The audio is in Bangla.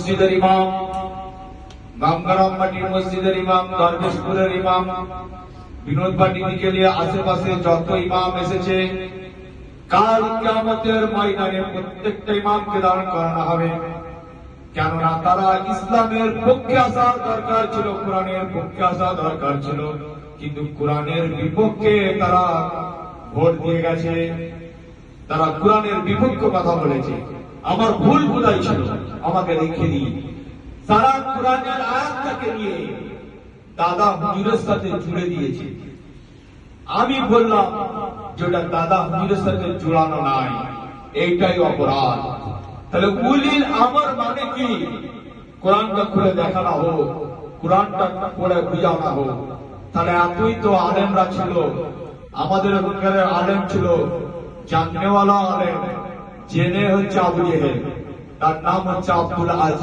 মসজিদের ইমাম, গামগারামবাটির মসজিদের ইমাম, দরবেশপুরের ইমাম, বিনোদবাটি থেকে নিয়ে আশেপাশে যত ইমাম এসেছে, কাল কিয়ামতের ময়দানে প্রত্যেকটা ইমামকে দাঁড় করানো হবে। কেননা তারা ইসলামের পক্ষে আসা দরকার ছিল, কোরআনের পক্ষে আসা দরকার ছিল, কিন্তু কোরআনের বিপক্ষে তারা ভোট দিয়ে গেছে, তারা কোরআনের বিপক্ষে কথা বলেছে। আমার ভুল বোঝাই ছিল, আমাকে রেখে দিই। সারা কোরআনের আয়াতটাকে নিয়ে দাদা হুজুরের সাথে জুড়ে দিয়েছে। আমি বললাম যেটা দাদা হুজুরের সাথে জুড়ানো নাই, এইটাই অপরাধ। তাহলে উলিল আমর মানে কি? কোরআনটা খুলে দেখানো হোক, কোরআনটা পড়ে বুঝানো হোক। তাহলে এতই তো আলেমরা ছিল, আমাদের ওখানের আলেম ছিল জাননেওয়ালা আলেম, জেনে হচ্ছে আবু জেহেল, তার নাম হচ্ছে আব্দুল আজিজ।